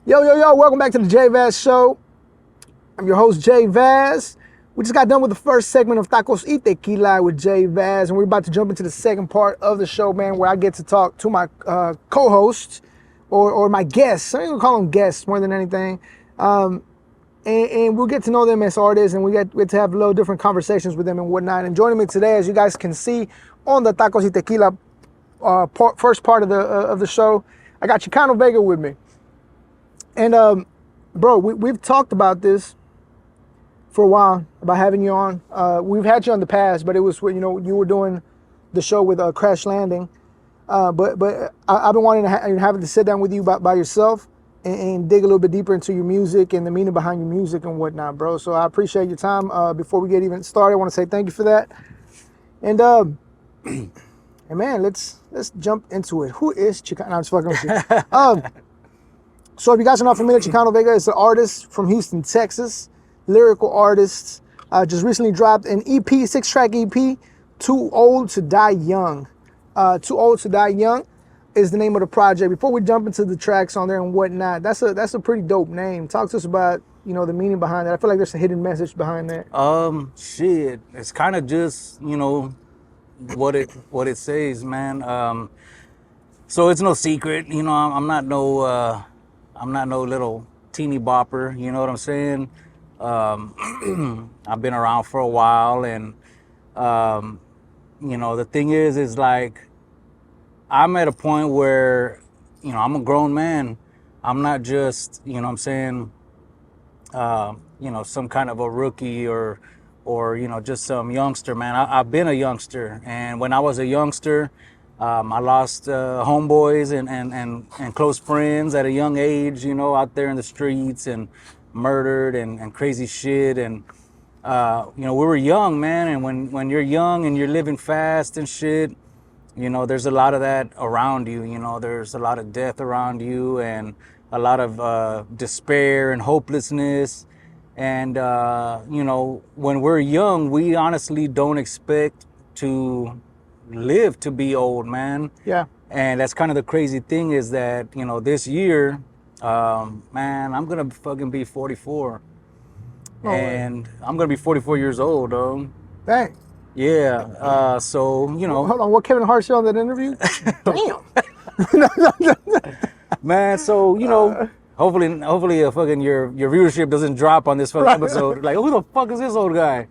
Yo, welcome back to the JVaz show. I'm your host, JVaz. We just got done with the first segment of Tacos y Tequila with JVaz, and we're about to jump into the second part of the show, man, where I get to talk to my co-host or my guests. I'm even call them guests more than anything. And we'll get to know them as artists, and we get to have a little different conversations with them and whatnot. And joining me today, as you guys can see on the Tacos y Tequila first part of the show, I got Xicano Vega with me. And bro, we've talked about this for a while, about having you on. We've had you on the past, but it was when you were doing the show with Crash Landing. But I've been wanting to having to sit down with you by yourself and dig a little bit deeper into your music and the meaning behind your music and whatnot, bro. So I appreciate your time. Before we get even started, I want to say thank you for that. And and man, let's jump into it. Who is Xicano? No, I'm just fucking with you. So if you guys are not familiar, Xicano Vega is an artist from Houston, Texas, lyrical artist. Just recently dropped an EP, 6-track EP, Too Old to Die Young. Too Old to Die Young is the name of the project. Before we jump into the tracks on there and whatnot, that's a pretty dope name. Talk to us about, the meaning behind that. I feel like there's a hidden message behind that. Shit, it's kind of just, what it says, man. So it's no secret, I'm not no little teeny bopper, you know what I'm saying? I've been around for a while, and the thing is like I'm at a point where, I'm a grown man. I'm not just, some kind of a rookie or just some youngster, man. I've been a youngster, and when I was a youngster, I lost homeboys and close friends at a young age, out there in the streets, and murdered and crazy shit. And, we were young, man. And when you're young and you're living fast and shit, there's a lot of that around you. There's a lot of death around you, and a lot of despair and hopelessness. And, when we're young, we honestly don't expect to live to be old, man. Yeah. And that's kind of the crazy thing, is that, this year, man, I'm gonna fucking be 44. And I'm gonna be 44 years old, though. Dang. Yeah. So, Hold on, what Kevin Hart said on that interview? Damn. Man, so, hopefully fucking your viewership doesn't drop on this fucking episode. Like, who the fuck is this old guy?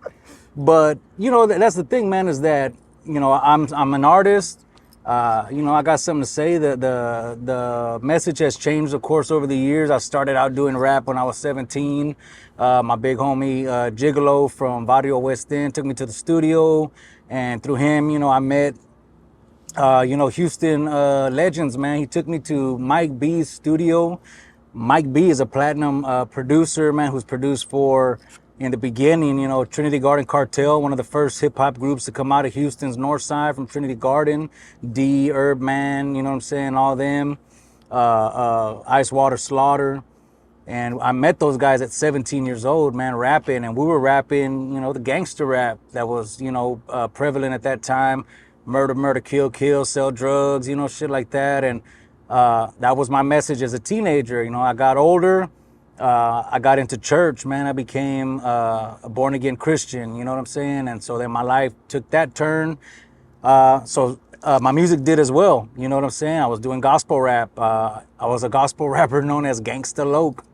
But, that's the thing, man, is that, I'm an artist. I got something to say. The message has changed, of course, over the years. I started out doing rap when I was 17. My big homie Gigolo from Barrio West End took me to the studio, and through him, I met Houston legends, man. He took me to Mike B's studio. Mike B is a platinum producer, man, who's produced for, in the beginning, Trinity Garden Cartel, one of the first hip-hop groups to come out of Houston's north side from Trinity Garden. D, Herb Man, you know what I'm saying, all them. Ice Water Slaughter. And I met those guys at 17 years old, man, rapping. And we were rapping, the gangster rap that was, prevalent at that time. Murder, kill, sell drugs, shit like that. And that was my message as a teenager. I got older. I got into church, man. I became a born-again Christian, you know what I'm saying? And so then my life took that turn. So my music did as well, you know what I'm saying? I was doing gospel rap. I was a gospel rapper known as Gangsta Loke.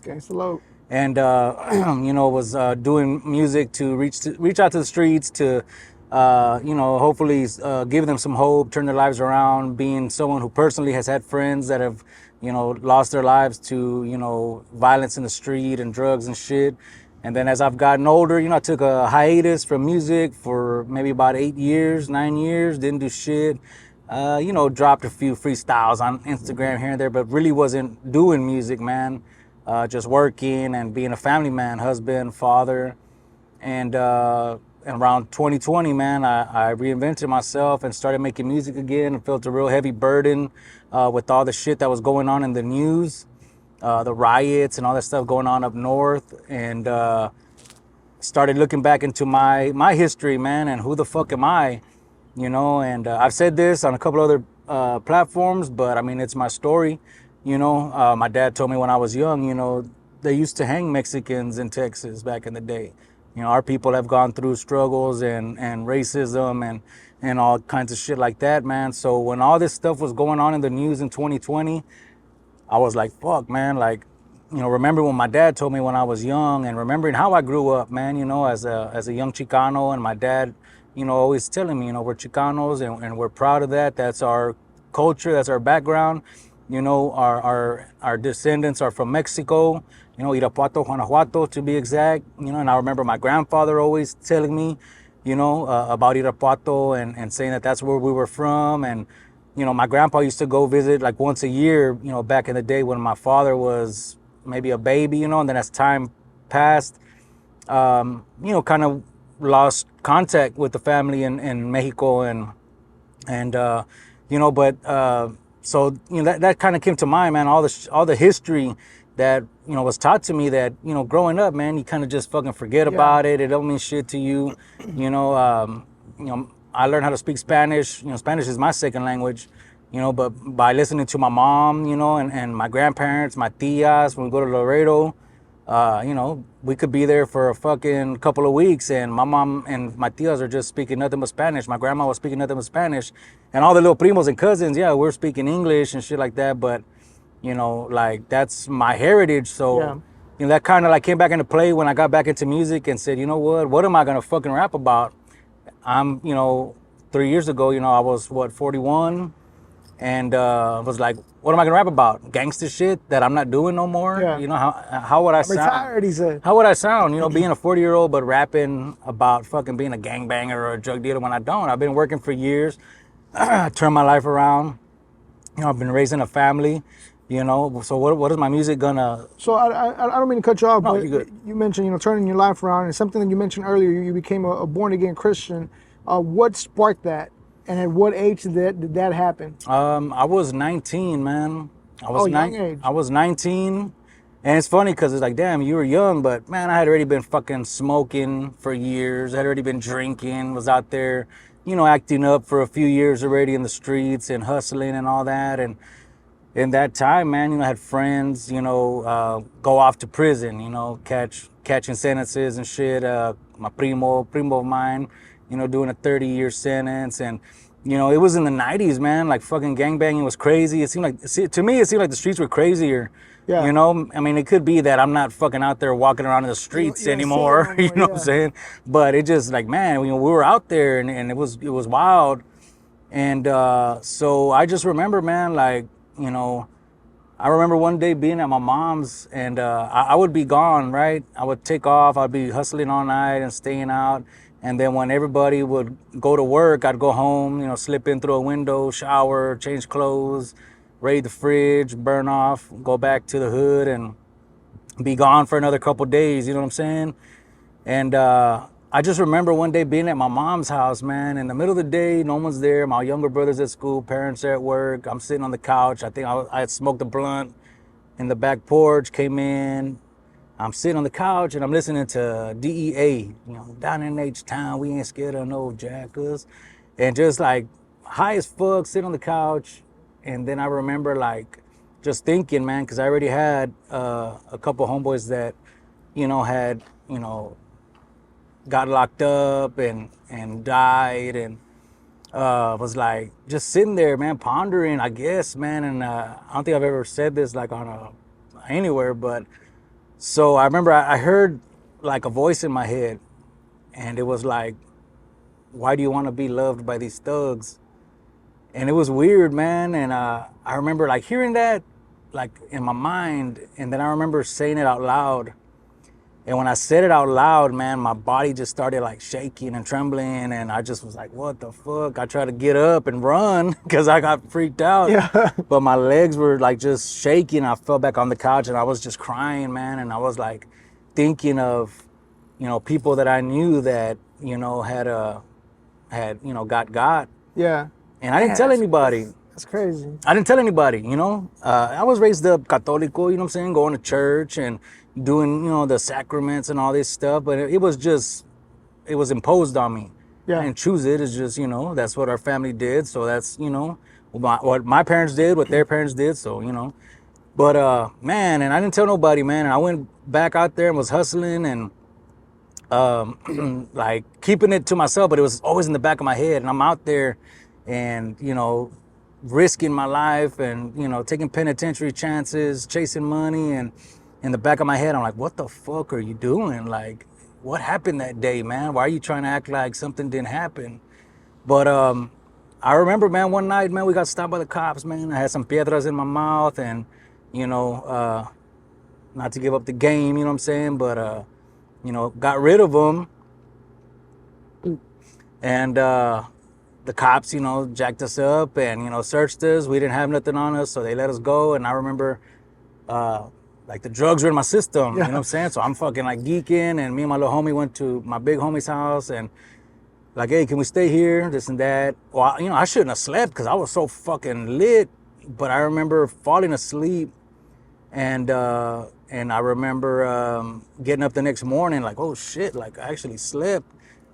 Gangsta Loke. And, was doing music to reach out to the streets, to, hopefully give them some hope, turn their lives around, being someone who personally has had friends that have, lost their lives to, violence in the street and drugs and shit. And then as I've gotten older, I took a hiatus from music for maybe about 9 years, didn't do shit. Dropped a few freestyles on Instagram here and there, but really wasn't doing music, man. Just working and being a family man, husband, father. And around 2020, man, I reinvented myself and started making music again, and felt a real heavy burden with all the shit that was going on in the news, the riots and all that stuff going on up north, and started looking back into my history, man, and who the fuck am I, and I've said this on a couple other platforms, but I mean, it's my story. My dad told me when I was young, they used to hang Mexicans in Texas back in the day. Our people have gone through struggles and racism and all kinds of shit like that, man. So when all this stuff was going on in the news in 2020, I was like, fuck, man. Like, remember when my dad told me when I was young, and remembering how I grew up, man, as a young Chicano, and my dad, always telling me, we're Chicanos and we're proud of that. That's our culture, that's our background. Our descendants are from Mexico, Irapuato, Guanajuato to be exact. And I remember my grandfather always telling me, about Irapuato and saying that that's where we were from. And my grandpa used to go visit like once a year, back in the day when my father was maybe a baby, and then as time passed, kind of lost contact with the family in Mexico so that kind of came to mind, man. All the history that was taught to me that growing up, man, you kind of just fucking forget about it. It don't mean shit to you. I learned how to speak Spanish. Spanish is my second language. But by listening to my mom, and my grandparents, my tias, when we go to Laredo, we could be there for a fucking couple of weeks, and my mom and my tias are just speaking nothing but Spanish. My grandma was speaking nothing but Spanish, and all the little primos and cousins, we're speaking English and shit like that. But like that's my heritage. So that kind of like came back into play when I got back into music and said, what am I gonna fucking rap about? I'm 3 years ago, I was 41. And was like, what am I gonna rap about? Gangster shit that I'm not doing no more. How would I sound? Retired, he said. How would I sound? Being a 40-year-old but rapping about fucking being a gangbanger or a drug dealer when I don't. I've been working for years, turned my life around. I've been raising a family. So what is my music gonna? So I don't mean to cut you off, No, but you're good. You mentioned turning your life around, and something that you mentioned earlier. You became a born again Christian. What sparked that? And at what age did that happen? I was 19, man. Young age. I was 19. And it's funny because it's like, damn, you were young, but man, I had already been fucking smoking for years. I had already been drinking, was out there, acting up for a few years already in the streets and hustling and all that. And in that time, man, I had friends, go off to prison, catching sentences and shit. My primo of mine, doing a 30-year sentence. And, it was in the 90s, man. Like fucking gangbanging was crazy. It seemed like the streets were crazier. Yeah. I mean, it could be that I'm not fucking out there walking around in the streets anymore. You know what I'm saying? But it just like, man, we were out there and it was wild. And so I just remember, man, like, I remember one day being at my mom's and I would be gone, right? I would take off. I'd be hustling all night and staying out. And then when everybody would go to work, I'd go home, slip in through a window, shower, change clothes, raid the fridge, burn off, go back to the hood and be gone for another couple days, you know what I'm saying? And I just remember one day being at my mom's house, man, in the middle of the day, no one's there. My younger brother's at school, parents are at work. I'm sitting on the couch. I think I had smoked a blunt in the back porch, came in. I'm sitting on the couch and I'm listening to DEA, down in H-Town, we ain't scared of no jackers. And just like high as fuck, sitting on the couch. And then I remember like just thinking, man, because I already had a couple homeboys that, had, got locked up and died and was like just sitting there, man, pondering, I guess, man. And I don't think I've ever said this like anywhere, but so I remember I heard like a voice in my head and it was like, why do you want to be loved by these thugs? And it was weird, man. And I remember like hearing that like in my mind. And then I remember saying it out loud. And when I said it out loud, man, my body just started like shaking and trembling. And I just was like, what the fuck? I tried to get up and run because I got freaked out. Yeah. But my legs were like just shaking. I fell back on the couch and I was just crying, man. And I was like thinking of, people that I knew that, got. Yeah. And I didn't tell anybody. That's crazy. I didn't tell anybody, I was raised up Católico, you know what I'm saying? Going to church and doing, the sacraments and all this stuff. But it was imposed on me. Yeah. I didn't choose it. It's just, that's what our family did. So that's, what my parents did, what their parents did. So, But man, and I didn't tell nobody, man. And I went back out there and was hustling and like keeping it to myself, but it was always in the back of my head. And I'm out there and, risking my life and, taking penitentiary chances, chasing money. And in the back of my head, I'm like, what the fuck are you doing? Like, what happened that day, man? Why are you trying to act like something didn't happen? But I remember, man, one night, man, we got stopped by the cops, man. I had some piedras in my mouth and, not to give up the game, you know what I'm saying? But, got rid of them. And the cops, jacked us up and, searched us. We didn't have nothing on us, so they let us go. And I remember, like, the drugs were in my system, you know what I'm saying? So I'm fucking, like, geeking. And me and my little homie went to my big homie's house and, like, hey, can we stay here? This and that. Well, I shouldn't have slept because I was so fucking lit. But I remember falling asleep. And I remember getting up the next morning, like, oh shit, like I actually slept.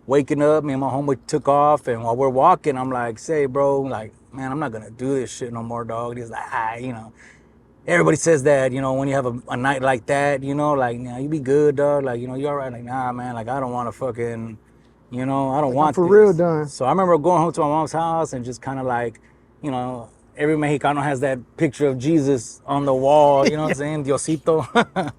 Waking up, me and my homie took off, and while we're walking, I'm like, say, bro, like, man, I'm not gonna do this shit no more, dog. He's like, everybody says that, when you have a night like that, like, you be good, dog. Like, you all right? Like, nah, man, like, I don't want to fucking, I don't want I'm for this. real done. So I remember going home to my mom's house and just kind of like, every Mexicano has that picture of Jesus on the wall, you know what I'm saying? Diosito.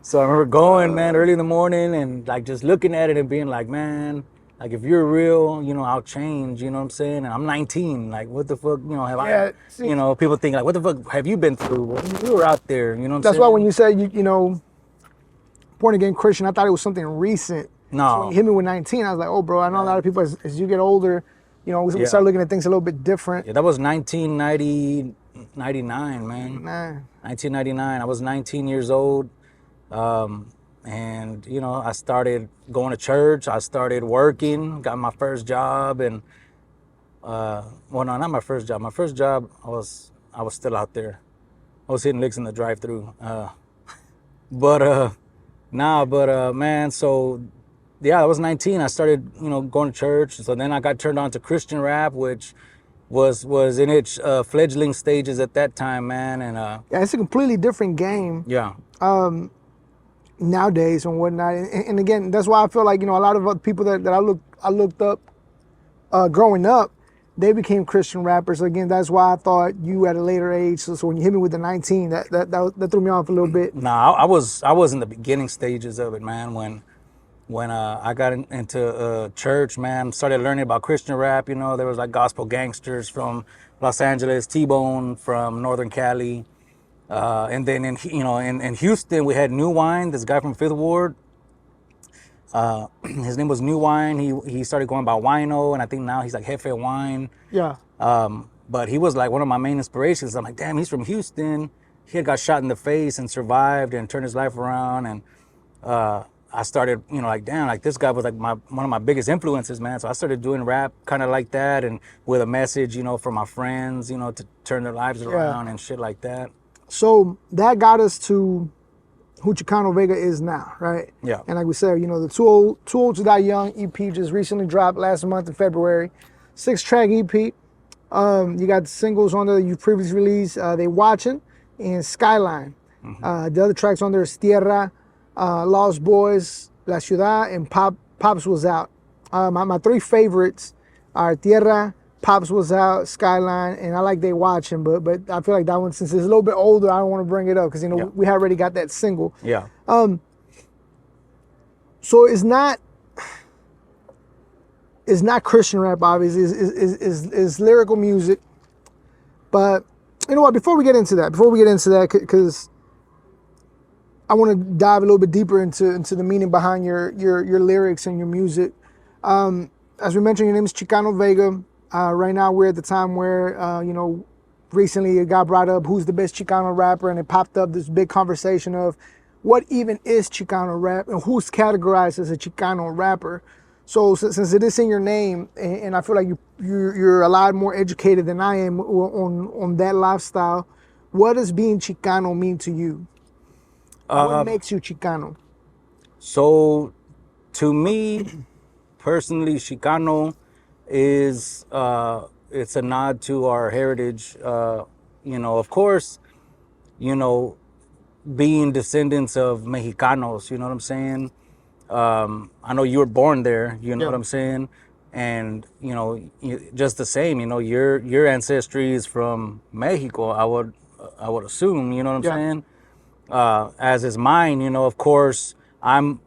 So I remember going, man, early in the morning and like just looking at it and being like, man, like if you're real, I'll change, you know what I'm saying? And I'm 19, like what the fuck, have I, people think like, what the fuck have you been through? Well, you were out there, you know what I'm saying? That's why when you said, born again Christian, I thought it was something recent. No. So when you hit me with 19, I was like, oh, bro, I know a lot of people, as you get older, we start looking at things a little bit different. Yeah, that was 1999, man. 1999. I was 19 years old. And I started going to church. I started working, got my first job, and well, no, not my first job. My first job, I was still out there. I was hitting licks in the drive-through. Man, so yeah, I was 19. I started, going to church. So then I got turned on to Christian rap, which was in its fledgling stages at that time, man. And yeah, it's a completely different game. Yeah. Nowadays and whatnot, and again, that's why I feel like a lot of other people that I looked up growing up, they became Christian rappers. Again, that's why I thought you at a later age. So when you hit me with the 19, that threw me off a little bit. Nah, I was in the beginning stages of it, man. When I got into church, man, started learning about Christian rap. There was like gospel gangsters from Los Angeles, T-Bone from Northern Cali. And then in Houston, we had New Wine, this guy from Fifth Ward. His name was New Wine. He started going by Wino, and I think now he's like Jefe Wine. Yeah. But he was like one of my main inspirations. I'm like, damn, he's from Houston. He had got shot in the face and survived and turned his life around. And I started, like, damn, like this guy was like one of my biggest influences, man. So I started doing rap kind of like that, and with a message, for my friends, to turn their lives around and shit like that. So that got us to who Xicano Vega is now, right? Yeah. And like we said, the Too Old to Die Young EP just recently dropped last month in February. 6-track EP. You got the singles on there you previously released, They Watching and Skyline. Mm-hmm. The other tracks on there is Tierra, Lost Boys, La Ciudad, and Pops Was Out. My three favorites are Tierra, Pops Was Out, Skyline, and I like They Watching, but I feel like that one, since it's a little bit older, I don't want to bring it up because we already got that single. Yeah. So it's not Christian rap, obviously. It's lyrical music. But you know what? Before we get into that, because I want to dive a little bit deeper into the meaning behind your lyrics and your music. As we mentioned, your name is Xicano Vega. Right now, we're at the time where, recently it got brought up, who's the best Chicano rapper, and it popped up this big conversation of what even is Chicano rap and who's categorized as a Chicano rapper. So since it is in your name, and I feel like you're a lot more educated than I am on that lifestyle, what does being Chicano mean to you? What makes you Chicano? So, to me, personally, Chicano is it's a nod to our heritage. Of course, you know, being descendants of Mexicanos, you know what I'm saying? I know you were born there, you know Yeah. what I'm saying? And, you know, just the same, you know, your ancestry is from Mexico, I would assume, you know what I'm Yeah. saying? As is mine, you know, of course, I'm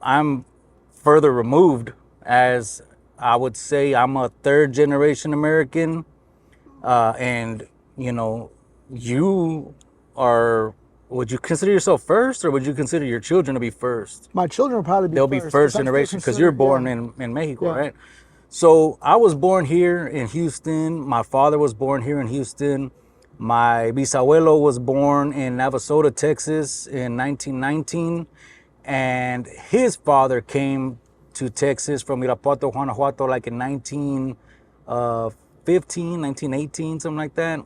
further removed, as I would say I'm a third generation American. And, you know, you are, would you consider yourself first, or would you consider your children to be first? My children will probably be They'll be first because first I still generation because you're consider, born yeah, in Mexico, yeah. right? So I was born here in Houston. My father was born here in Houston. My bisabuelo was born in Navasota, Texas in 1919. And his father came to Texas from Irapuato, Guanajuato, like in 1915, 1918, something like that.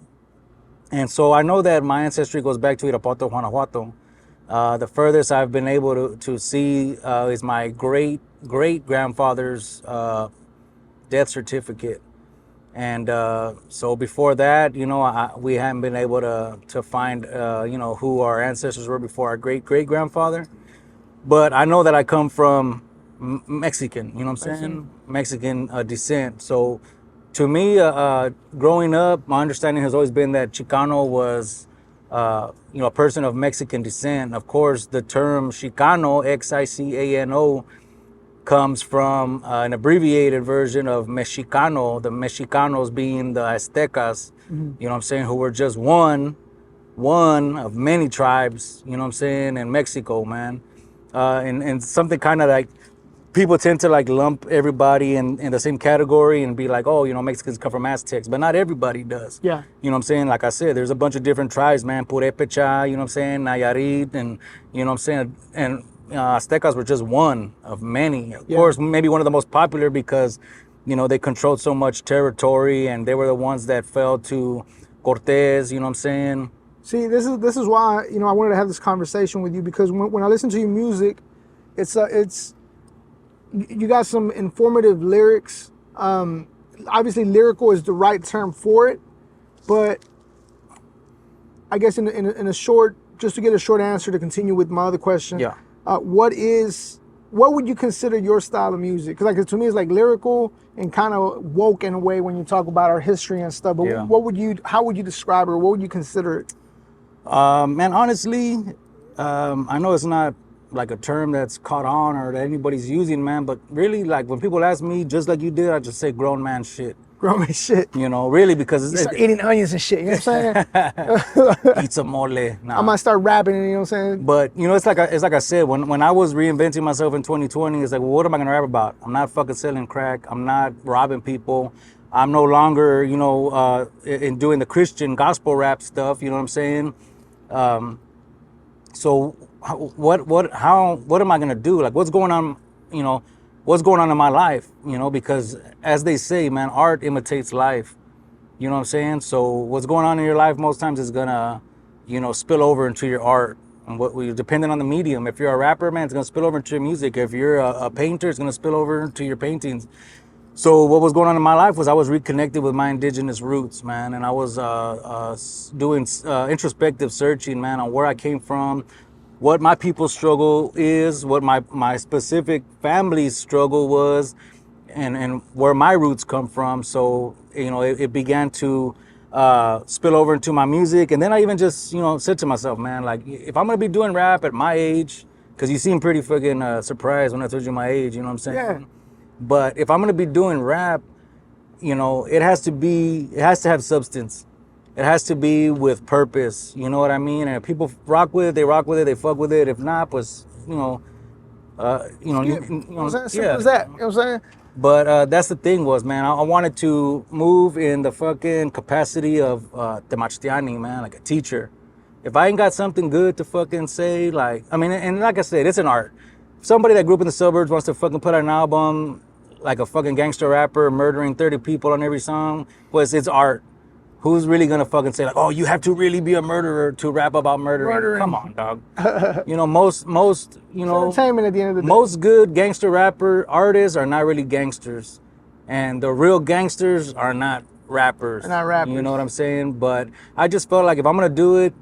And so I know that my ancestry goes back to Irapuato, Guanajuato. The furthest I've been able to see is my great grandfather's death certificate. And so before that, you know, we haven't been able to find, you know, who our ancestors were before our great grandfather. But I know that I come from Mexican, you know what I'm saying? Mexican descent. So to me, growing up, my understanding has always been that Chicano was, you know, a person of Mexican descent. Of course, the term Chicano, Xicano, comes from an abbreviated version of Mexicano, the Mexicanos being the Aztecas, you know what I'm saying, who were just one of many tribes, you know what I'm saying, in Mexico, man. And something kind of like people tend to like lump everybody in the same category and be like, oh, you know, Mexicans come from Aztecs, but not everybody does. Yeah. You know what I'm saying? Like I said, there's a bunch of different tribes, man. Purepecha, you know what I'm saying? Nayarit, and you know what I'm saying? And Aztecas were just one of many. Of course, maybe one of the most popular because, you know, they controlled so much territory and they were the ones that fell to Cortez, you know what I'm saying? See, this is why, you know, I wanted to have this conversation with you, because when I listen to your music, it's you got some informative lyrics. Obviously, lyrical is the right term for it, but I guess in a short, just to get a short answer to continue with my other question. Yeah. What would you consider your style of music? Because like to me, it's like lyrical and kind of woke in a way when you talk about our history and stuff. But Yeah. how would you describe it, or what would you consider it? Man, honestly, I know it's not like a term that's caught on or that anybody's using, man, but really, like when people ask me, just like you did, I just say grown man shit. Grown shit. You know, really, because You start eating onions and shit. You know what I'm saying? eat some mole. Nah. I might start rapping. You know what I'm saying? But you know, it's like I said, when I was reinventing myself in 2020, it's like, well, what am I gonna rap about? I'm not fucking selling crack. I'm not robbing people. I'm no longer, you know, in doing the Christian gospel rap stuff. You know what I'm saying? So what am I gonna do? Like, what's going on? You know, what's going on in my life? You know, because as they say, man, art imitates life. You know what I'm saying? So what's going on in your life most times is gonna, you know, spill over into your art. And depending on the medium. If you're a rapper, man, it's gonna spill over into your music. If you're a painter, it's gonna spill over into your paintings. So what was going on in my life was I was reconnected with my indigenous roots, man, and I was doing introspective searching, man, on where I came from, what my people's struggle is, what my specific family's struggle was, and where my roots come from. So, you know, it began to spill over into my music. And then I even just, you know, said to myself, man, like, if I'm going to be doing rap at my age, because you seem pretty fucking surprised when I told you my age, you know what I'm saying? Yeah. But if I'm going to be doing rap, you know, it has to have substance. It has to be with purpose. You know what I mean? And if people rock with it, they rock with it, they fuck with it. If not, pues, you know, You know what I'm saying? Simple as that. You know what I'm saying? But that's the thing was, man, I wanted to move in the fucking capacity of Temachtiani, man, like a teacher. If I ain't got something good to fucking say, like, I mean, and like I said, it's an art. If somebody that grew up in the suburbs wants to fucking put out an album like a fucking gangster rapper murdering 30 people on every song, pues it's art. Who's really gonna fucking say like, oh, you have to really be a murderer to rap about murdering? Come on, dog. You know, most you know, Entertainment at the end of the day. most good gangster rapper artists are not really gangsters, and the real gangsters are not rappers. They're not rappers. You know what I'm saying? But I just felt like if I'm gonna do it,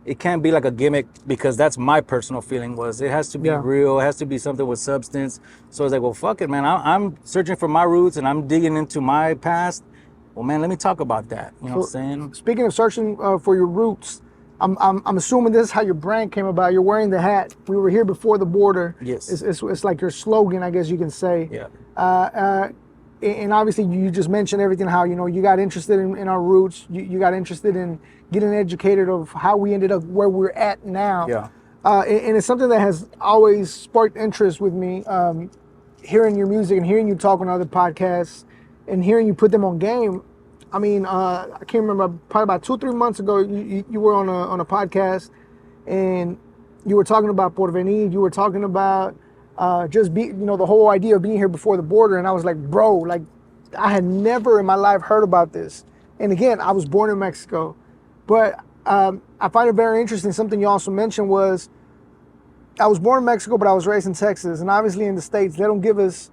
it can't be like a gimmick, because that's my personal feeling was it has to be real. It has to be something with substance. So I was like, well, fuck it, man. I'm searching for my roots and I'm digging into my past. Well, man, let me talk about that. You know what I'm saying? Speaking of searching for your roots, I'm assuming this is how your brand came about. You're wearing the hat. We were here before the border. Yes. It's like your slogan, I guess you can say. Yeah. And obviously you just mentioned everything, how, you know, you got interested in our roots. You got interested in getting educated of how we ended up where we're at now. Yeah. And it's something that has always sparked interest with me, hearing your music and hearing you talk on other podcasts and hearing you put them on game. I mean, I can't remember, probably about 2-3 months ago, you were on a podcast and you were talking about Porvenir. You were talking about the whole idea of being here before the border. And I was like, bro, like, I had never in my life heard about this. And again, I was born in Mexico, but I find it very interesting. Something you also mentioned was, I was born in Mexico, but I was raised in Texas. And obviously in the States, they don't give us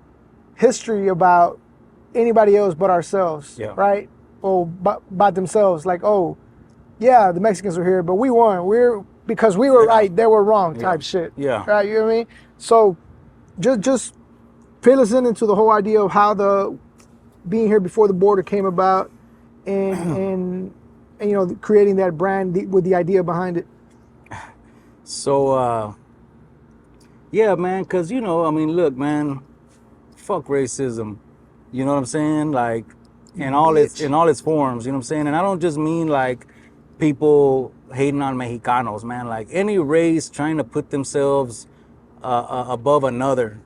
history about anybody else but ourselves, right? Or about themselves. Like, oh, yeah, the Mexicans were here, but we weren't. Because we were right, they were wrong type shit. Yeah. Right, you know what I mean? So just fill us into the whole idea of how the being here before the border came about and you know, creating that brand with the idea behind it. So, yeah, man, because, you know, I mean, look, man, fuck racism. You know what I'm saying? Like, in all its forms, you know what I'm saying? And I don't just mean like people hating on Mexicanos, man. Like any race trying to put themselves above another,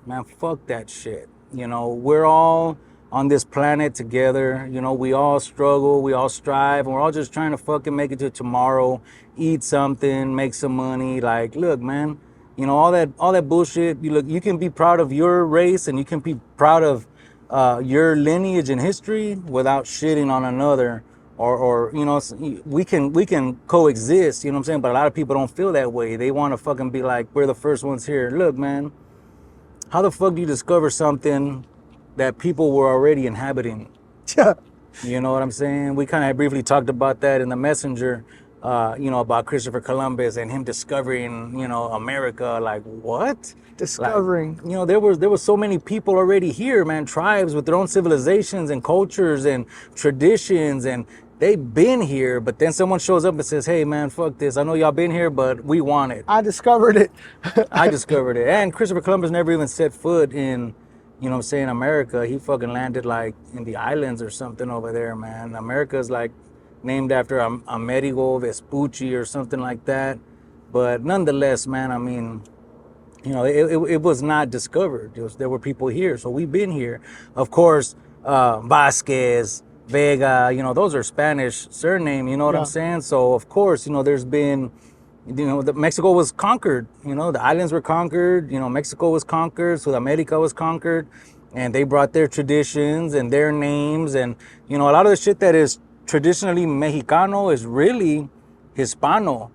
man, fuck that shit. You know, we're all on this planet together. You know, we all struggle, we all strive, and we're all just trying to fucking make it to tomorrow, eat something, make some money. Like, look, man, you know, all that bullshit. You can be proud of your race and you can be proud of your lineage and history without shitting on another, or you know, we can coexist, you know what I'm saying? But a lot of people don't feel that way. They want to fucking be like, we're the first ones here. Look, man, how the fuck do you discover something that people were already inhabiting? You know what I'm saying? We kind of briefly talked about that in the messenger, you know, about Christopher Columbus and him discovering, you know, America. Like, what? Discovering. Like, you know, there was so many people already here, man, tribes with their own civilizations and cultures and traditions, and they've been here. But then someone shows up and says, hey, man, fuck this. I know y'all been here, but we want it. I discovered it. I discovered it. And Christopher Columbus never even set foot in, you know what I'm saying, America. He fucking landed like in the islands or something over there, man. America's like named after Amerigo Vespucci or something like that. But nonetheless, man, I mean, you know, it was not discovered. There were people here, so we've been here. Of course, Vasquez, Vega, you know, those are Spanish surname, you know what I'm saying? So, of course, you know, there's been, you know, Mexico was conquered, you know, the islands were conquered, you know, Mexico was conquered, Sudamerica was conquered, and they brought their traditions and their names, and, you know, a lot of the shit that is traditionally Mexicano is really Hispano,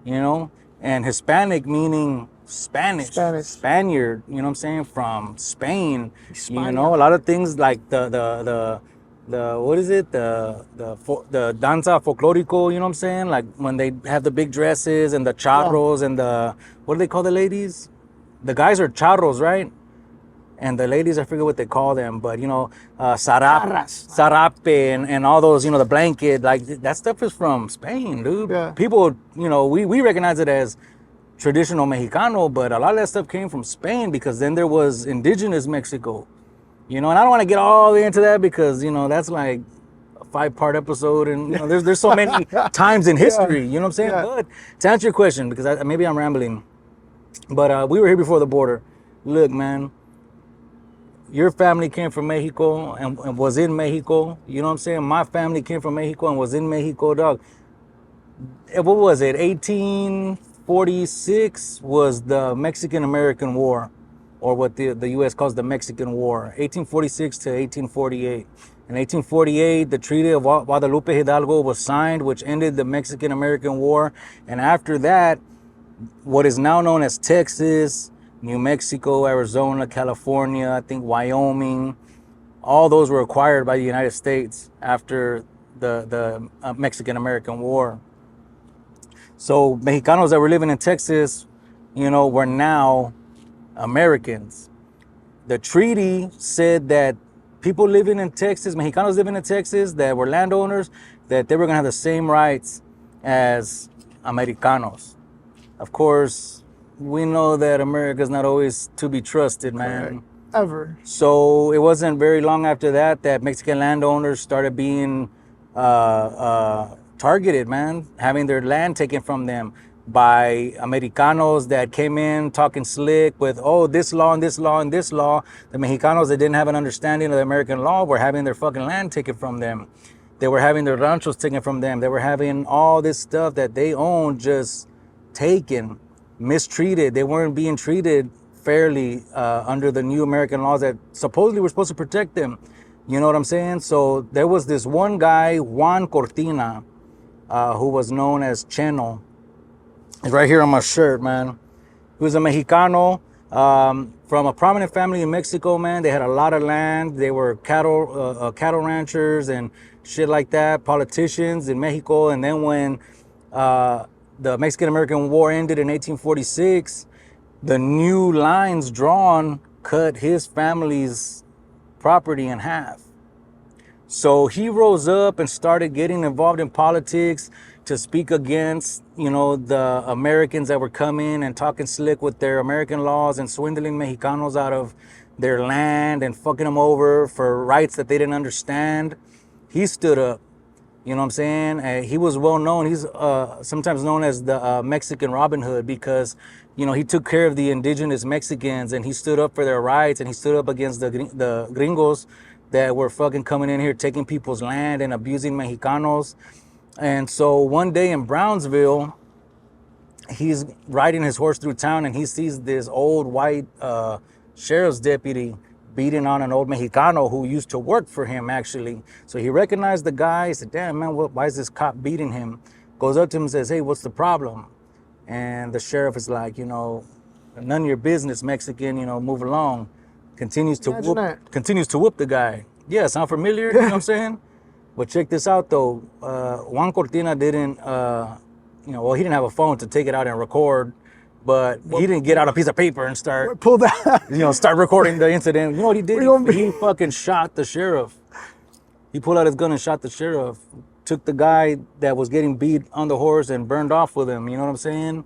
you know, and Hispanic meaning Spanish, Spaniard, you know what I'm saying, from Spain. You know, a lot of things like the what is it, the danza folklorico, you know what I'm saying, like when they have the big dresses and the charros and the, what do they call the ladies? The guys are charros, right? And the ladies, I forget what they call them, but, you know, sarape and all those, you know, the blanket, like that stuff is from Spain, dude. People, you know, we recognize it as traditional Mexicano, but a lot of that stuff came from Spain, because then there was indigenous Mexico, you know, and I don't want to get all the way into that because, you know, that's like a 5-part episode, and, you know, there's so many times in history, you know what I'm saying? But to answer your question, because maybe I'm rambling, but we were here before the border. Look, man, your family came from Mexico and was in Mexico, you know what I'm saying? My family came from Mexico and was in Mexico, dog. What was it, 1846 was the Mexican-American War, or what the U.S. calls the Mexican War, 1846 to 1848. In 1848, the Treaty of Guadalupe Hidalgo was signed, which ended the Mexican-American War. And after that, what is now known as Texas, New Mexico, Arizona, California, I think Wyoming, all those were acquired by the United States after the Mexican-American War. So Mexicanos that were living in Texas, were now Americans. The treaty said that people living in Texas, Mexicanos living in Texas that were landowners, that they were going to have the same rights as Americanos. Of course, we know that America's not always to be trusted, man. Correct. Ever. So it wasn't very long after that Mexican landowners started being targeted, man, having their land taken from them by Americanos that came in talking slick with, oh, this law and this law and this law. The Mexicanos that didn't have an understanding of the American law were having their fucking land taken from them. They were having their ranchos taken from them. They were having all this stuff that they owned just taken, mistreated. They weren't being treated fairly under the new American laws that supposedly were supposed to protect them. You know what I'm saying? So there was this one guy, Juan Cortina, who was known as Cheno. It's right here on my shirt, man. He was a Mexicano from a prominent family in Mexico, man. They had a lot of land. They were cattle ranchers and shit like that, politicians in Mexico. And then when the Mexican-American War ended in 1846, the new lines drawn cut his family's property in half. So he rose up and started getting involved in politics to speak against, the Americans that were coming and talking slick with their American laws and swindling Mexicanos out of their land and fucking them over for rights that they didn't understand. He stood up. You know what I'm saying? He was well known. He's sometimes known as the Mexican Robin Hood because, he took care of the indigenous Mexicans and he stood up for their rights and he stood up against the gringos that were fucking coming in here, taking people's land and abusing Mexicanos. And so one day in Brownsville, he's riding his horse through town and he sees this old white sheriff's deputy beating on an old Mexicano who used to work for him, actually. So he recognized the guy. He said, damn, man, why is this cop beating him? Goes up to him and says, hey, what's the problem? And the sheriff is like, none of your business, Mexican, move along. Continues to whoop the guy. Yeah, sound familiar? You know what I'm saying? But check this out, though. Juan Cortina didn't, he didn't have a phone to take it out and record. But he didn't get out a piece of paper and start recording the incident. You know what he did? He fucking shot the sheriff. He pulled out his gun and shot the sheriff. Took the guy that was getting beat on the horse and burned off with him. You know what I'm saying?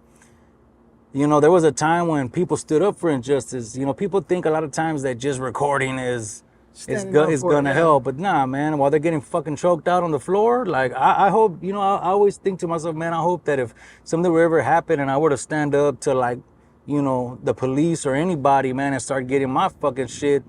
There was a time when people stood up for injustice. People think a lot of times that just recording is gonna help, but nah, man. While they're getting fucking choked out on the floor, like I hope, I always think to myself, man, I hope that if something were ever happen and I were to stand up to like, the police or anybody, man, and start getting my fucking shit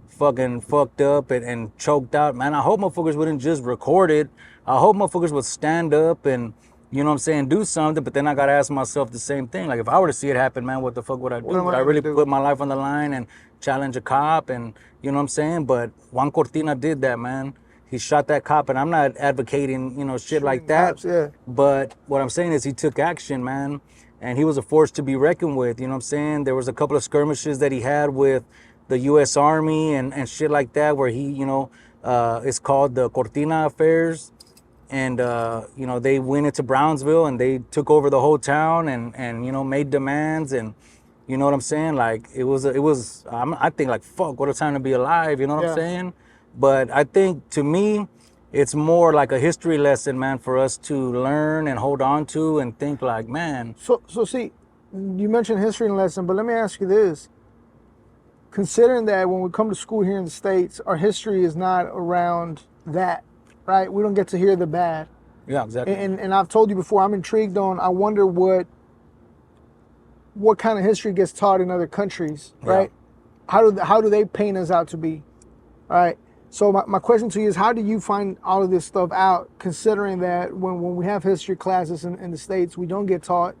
fucking fucked up and choked out, man, I hope motherfuckers wouldn't just record it. I hope motherfuckers would stand up and, do something. But then I gotta ask myself the same thing. Like if I were to see it happen, man, what the fuck would I do? Would I really put my life on the line and challenge a cop? And you know what I'm saying? But Juan Cortina did that, man. He shot that cop, and I'm not advocating, shit like that. Cops, yeah. But what I'm saying is he took action, man. And he was a force to be reckoned with, you know what I'm saying? There was a couple of skirmishes that he had with the U.S. Army and shit like that where he, it's called the Cortina Affairs. And, they went into Brownsville and they took over the whole town and made demands. And, you know what I'm saying? Like, I think like, fuck, what a time to be alive. You know what I'm saying? But I think to me, it's more like a history lesson, man, for us to learn and hold on to and think like, man. So see, you mentioned history lesson, but let me ask you this. Considering that when we come to school here in the States, our history is not around that. Right, we don't get to hear the bad. Yeah, exactly. And I've told you before, I'm intrigued on. I wonder what kind of history gets taught in other countries, right? Yeah. How do they paint us out to be? All right. So my question to you is, how do you find all of this stuff out? Considering that when we have history classes in the States, we don't get taught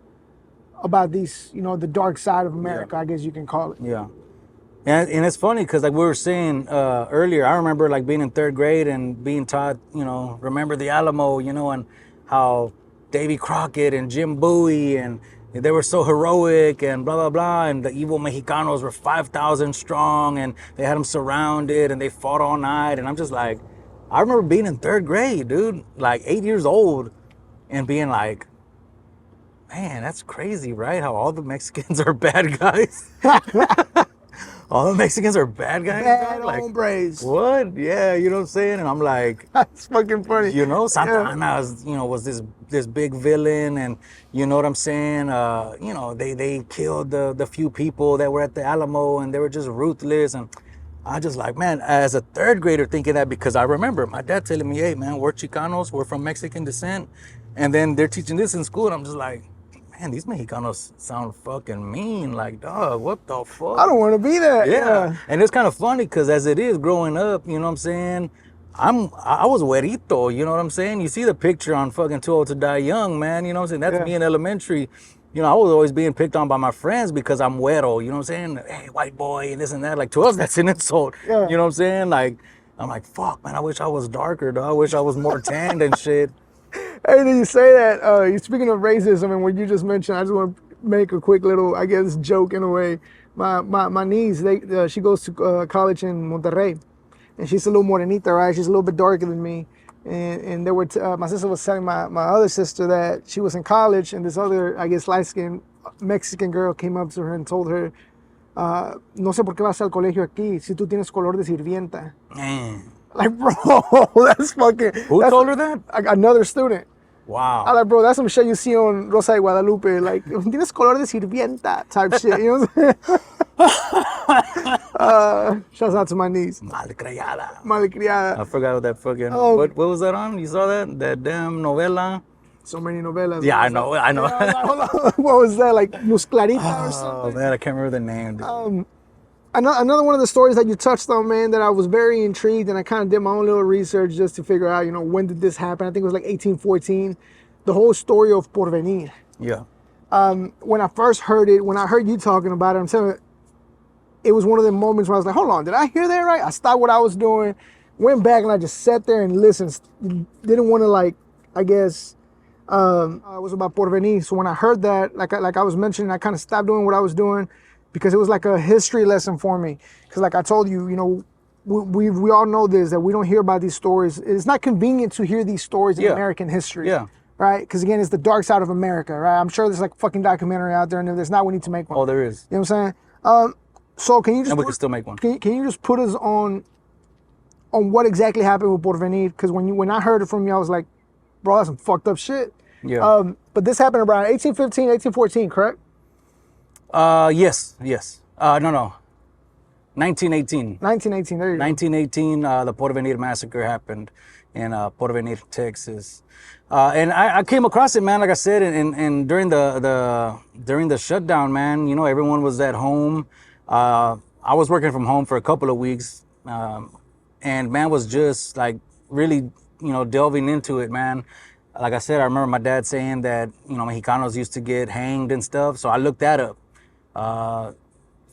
about these, the dark side of America. I guess you can call it. Yeah. And it's funny because like we were saying earlier, I remember like being in third grade and being taught, remember the Alamo, and how Davy Crockett and Jim Bowie and they were so heroic and blah, blah, blah. And the evil Mexicanos were 5,000 strong and they had them surrounded and they fought all night. And I'm just like, I remember being in third grade, dude, like 8 years old and being like, man, that's crazy, right? How all the Mexicans are bad guys. All the Mexicans are bad guys, Bad dog? Like, hombres. what? Yeah, you know what I'm saying? And I'm like, That's fucking funny. you know, Santa Yeah. Anna was this big villain, and you know what I'm saying? You know, they killed the few people that were at the Alamo, and they were just ruthless. And I just like, man, as a third grader thinking that, because I remember my dad telling me, hey man, we're Chicanos, we're from Mexican descent, and then they're teaching this in school, and I'm just like, man, these Mexicanos sound fucking mean. Like, dog, what the fuck? I don't want to be there. Yeah. And it's kind of funny because as it is growing up, you know what I'm saying? I was güerito, you know what I'm saying? You see the picture on fucking Too Old to Die Young, man, you know what I'm saying? That's Yeah. me in elementary. You know, I was always being picked on by my friends because I'm güero, you know what I'm saying? Hey, white boy, and this and that. Like, to us, that's an insult. Yeah. You know what I'm saying? Like, I'm like, fuck, man, I wish I was darker, though. I wish I was more tanned and shit. Hey, did you say that? You speaking of racism and what you just mentioned, I just want to make a quick little, I guess, joke in a way. My niece, she goes to college in Monterrey, and she's a little morenita, right? She's a little bit darker than me. And there were my sister was telling my other sister that she was in college, and this other, I guess, light-skinned Mexican girl came up to her and told her, no sé por qué vas al colegio aquí si tú tienes color de sirvienta. Man. Like, bro, that's fucking. Who that's told her that? Another student. Wow. I like, bro, that's some shit you see on Rosa de Guadalupe. Like, tienes color de sirvienta type shit. You know what I'm saying? Shouts out to my niece. Malcriada. Malcriada. I forgot what that fucking. Oh. What was that on? You saw that? That damn novela? So many novelas. Yeah, I know. I know. Yeah, I was like, hold on. What was that? Like, Luz Clarita or Oh, something? man, I can't remember the name. Dude. Another one of the stories that you touched on, man, that I was very intrigued, and I kind of did my own little research just to figure out, you know, when did this happen? I think it was like 1814. The whole story of Porvenir. Yeah. When I first heard it, when I heard you talking about it, I'm telling you, it was one of the moments where I was like, hold on, did I hear that right? I stopped what I was doing, went back, and I just sat there and listened. Didn't want to, like, I guess, it was about Porvenir. So when I heard that, like I was mentioning, I kind of stopped doing what I was doing because it was like a history lesson for me. Because like I told you, you know, we all know this, that we don't hear about these stories. It's not convenient to hear these stories in American history. Yeah. Right? Because again, it's the dark side of America, right? I'm sure there's like a fucking documentary out there, and if there's not, we need to make one. Oh, there is. You know what I'm saying? So can you just And we can still make one. Can you just put us on what exactly happened with Porvenir? Because when I heard it from you, I was like, bro, that's some fucked up shit. Yeah. But this happened around 1815, 1814, correct? Yes. No. 1918. 1918. There you go. 1918, the Porvenir Massacre happened in Porvenir, Texas. And I came across it, man, like I said, and during the shutdown, man, you know, everyone was at home. I was working from home for a couple of weeks, and man was just like really, you know, delving into it, man. Like I said, I remember my dad saying that, you know, Mexicanos used to get hanged and stuff, so I looked that up.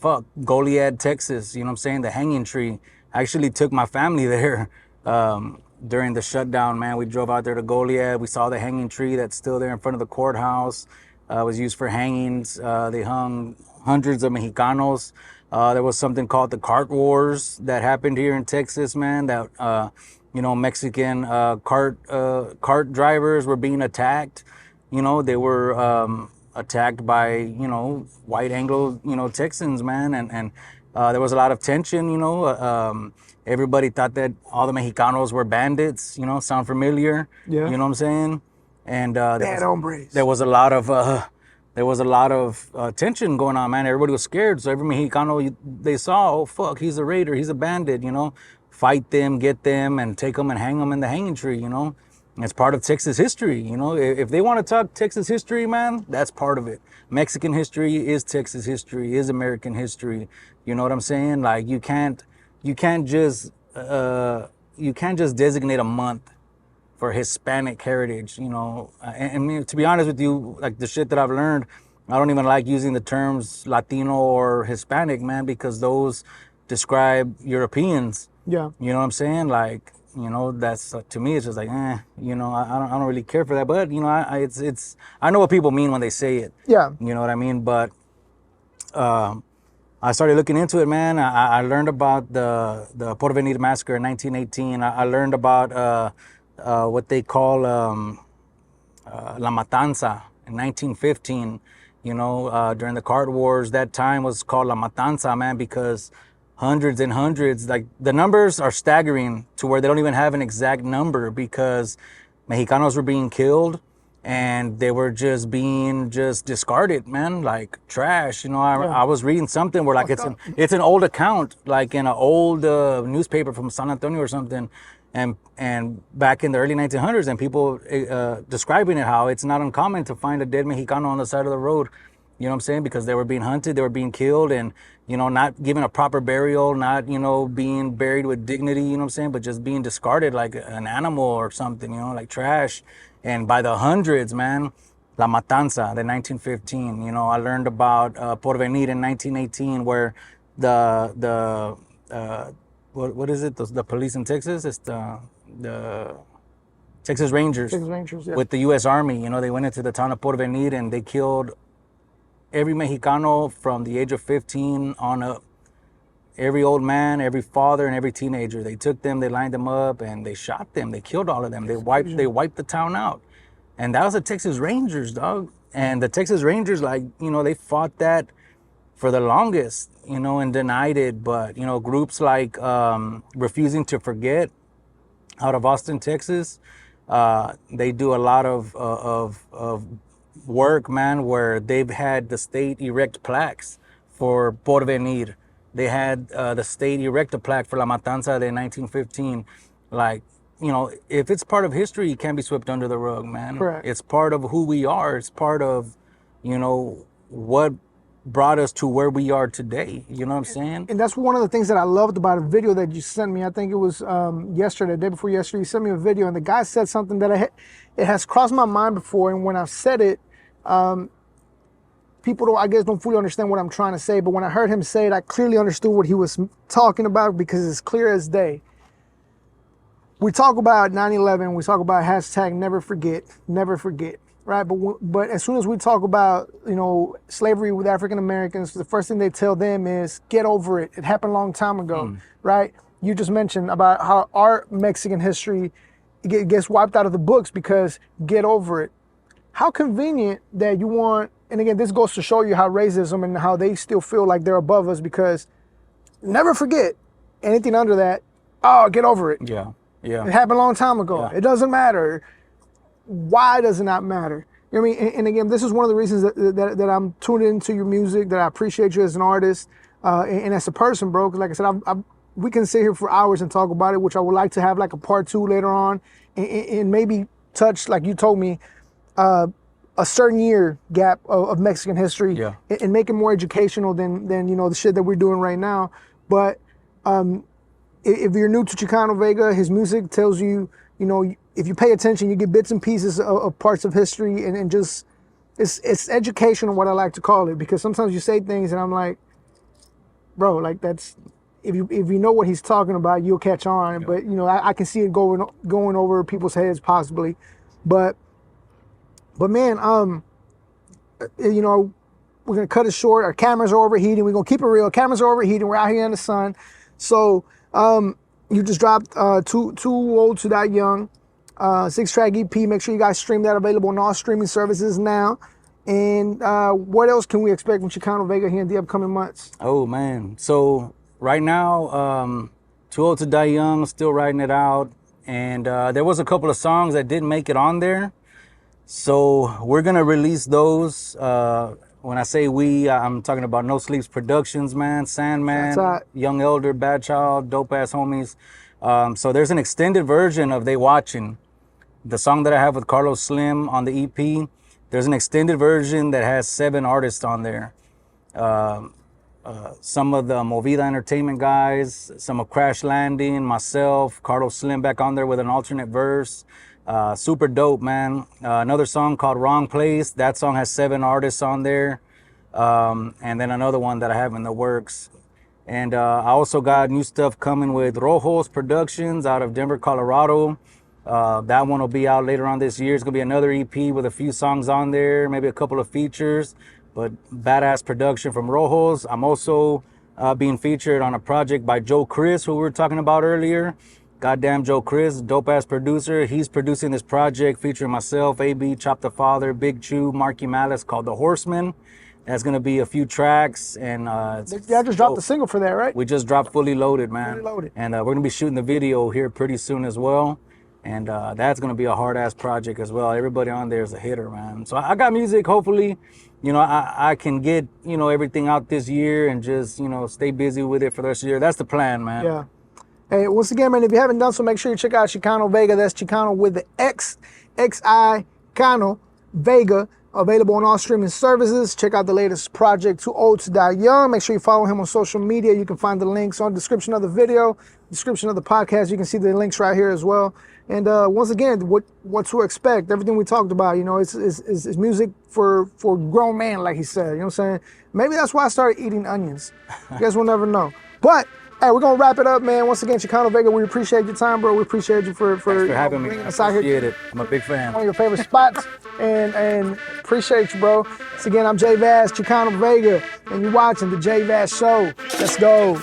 Goliad, Texas, you know what I'm saying? The hanging tree. I actually took my family there during the shutdown, man. We drove out there to Goliad. We saw the hanging tree that's still there in front of the courthouse. It was used for hangings. They hung hundreds of Mexicanos. There was something called the Cart Wars that happened here in Texas, man, that, you know, Mexican cart drivers were being attacked. You know, they were attacked by, you know, white Anglo, you know, Texans, man. And there was a lot of tension, you know. Everybody thought that all the Mexicanos were bandits, you know, sound familiar? Yeah. You know what I'm saying? And Bad hombres. there was a lot of tension going on, man. Everybody was scared. So every Mexicano they saw, oh, fuck, he's a raider, he's a bandit, you know. Fight them, get them, and take them and hang them in the hanging tree, you know. And it's part of Texas history, you know. If they want to talk Texas history, man, that's part of it. Mexican history is Texas history, is American history. You know what I'm saying? Like you can't just designate a month for Hispanic heritage, you know. And to be honest with you, like the shit that I've learned, I don't even like using the terms Latino or Hispanic, man, because those describe Europeans. Yeah. You know what I'm saying? Like, you know, that's to me, it's just like, you know, I don't really care for that. But you know, I know what people mean when they say it. Yeah. You know what I mean? But I started looking into it, man. I learned about the Porvenir Massacre in 1918. I learned about what they call La Matansa in 1915. You know, during the cart wars, that time was called La Matanza, man, because hundreds and hundreds, like the numbers are staggering to where they don't even have an exact number, because Mexicanos were being killed and they were just being discarded, man, like trash. You know, I was reading something where like it's an old account, like in an old newspaper from San Antonio or something, and back in the early 1900s, and people describing it, how it's not uncommon to find a dead Mexicano on the side of the road. You know what I'm saying? Because they were being hunted, they were being killed, and, you know, not given a proper burial, not, you know, being buried with dignity, you know what I'm saying? But just being discarded like an animal or something, you know, like trash. And by the hundreds, man. La Matanza, the 1915. You know, I learned about Porvenir in 1918, where the what is it? The police in Texas? It's the Texas Rangers. Texas Rangers, yeah. With the U.S. Army. You know, they went into the town of Porvenir and they killed every Mexicano from the age of 15 on up. Every old man, every father, and every teenager. They took them, they lined them up, and they shot them. They killed all of them. They wiped the town out. And that was the Texas Rangers, dog. And the Texas Rangers, like, you know, they fought that for the longest, you know, and denied it. But, you know, groups like Refusing to Forget out of Austin, Texas, they do a lot of work, man, where they've had the state erect plaques for Porvenir. They had the state erect a plaque for La Matanza de 1915. Like, you know, if it's part of history, it can't be swept under the rug, man. Correct. It's part of who we are. It's part of, you know, what brought us to where we are today. You know what I'm saying? And that's one of the things that I loved about a video that you sent me. I think it was yesterday, the day before yesterday. You sent me a video, and the guy said something that it has crossed my mind before. And when I've said it, people don't fully understand what I'm trying to say. But when I heard him say it, I clearly understood what he was talking about, because it's clear as day. We talk about 9/11. We talk about hashtag never forget, right? But as soon as we talk about, you know, slavery with African Americans, the first thing they tell them is get over it. It happened a long time ago, right? You just mentioned about how our Mexican history gets wiped out of the books because get over it. How convenient that you want, and again, this goes to show you how racism and how they still feel like they're above us, because never forget anything under that. Oh, get over it. Yeah. Yeah. It happened a long time ago. Yeah. It doesn't matter. Why does it not matter? You know what I mean? And again, this is one of the reasons that I'm tuned into your music, that I appreciate you as an artist and as a person, bro. Because like I said, we can sit here for hours and talk about it, which I would like to have like a part 2 later on, and maybe touch, like you told me, a certain year gap of Mexican history, and make it more educational than you know, the shit that we're doing right now. But if you're new to Xicano Vega, his music tells you, you know, if you pay attention, you get bits and pieces of parts of history, and just, it's educational, what I like to call it, because sometimes you say things and I'm like, bro, like that's, if you know what he's talking about, you'll catch on. Yeah. But, you know, I can see it going over people's heads possibly. But man, you know, we're going to cut it short. Our cameras are overheating. We're going to keep it real. Cameras are overheating. We're out here in the sun. So, you just dropped Too Old to Die Young, 6-track EP. Make sure you guys stream that, available on all streaming services now. And what else can we expect from Xicano Vega here in the upcoming months? Oh, man. So right now, Too Old to Die Young, still writing it out. And there was a couple of songs that didn't make it on there. So we're going to release those. When I say we, I'm talking about No Sleeps Productions, man, Sandman, Young Elder, Bad Child, Dope Ass Homies. So there's an extended version of They Watching, the song that I have with Carlos Slim on the EP. There's an extended version that has 7 artists on there. Some of the Movida Entertainment guys, some of Crash Landing, myself, Carlos Slim back on there with an alternate verse. Super dope, man. Another song called Wrong Place. That song has 7 artists on there. And then another one that I have in the works. And I also got new stuff coming with Rojos Productions out of Denver, Colorado. That one will be out later on this year. It's going to be another EP with a few songs on there, maybe a couple of features, but badass production from Rojos. I'm also being featured on a project by Joe Chris, who we were talking about earlier. Goddamn Joe Chris, dope ass producer. He's producing this project featuring myself, AB, Chop the Father, Big Chew, Marky Malice, called The Horseman. That's gonna be a few tracks, and Yeah, I just dropped the single for that, right? we just dropped Fully Loaded, man. Fully Loaded. And we're gonna be shooting the video here pretty soon as well. And that's gonna be a hard ass project as well. Everybody on there is a hitter, man. So I got music. Hopefully, you know, I can get, you know, everything out this year and just, you know, stay busy with it for the rest of the year. That's the plan, man. Yeah. Hey, once again, man, if you haven't done so, make sure you check out Xicano Vega. That's Chicano with the X, Xicano Vega. Available on all streaming services. Check out the latest project, Too Old to Die Young. Make sure you follow him on social media. You can find the links on the description of the video, description of the podcast. You can see the links right here as well. And once again, what to expect, everything we talked about, you know, it's music for grown men, like he said. You know what I'm saying? Maybe that's why I started eating onions. I guess we'll never know. But hey, we're gonna wrap it up, man. Once again, Xicano Vega, we appreciate your time, bro. We appreciate you for having me. bringing I us out here. appreciate it. I'm a big fan. One of your favorite spots, and appreciate you, bro. Once again, I'm JVaz, Xicano Vega, and you're watching the JVaz Show. Let's go.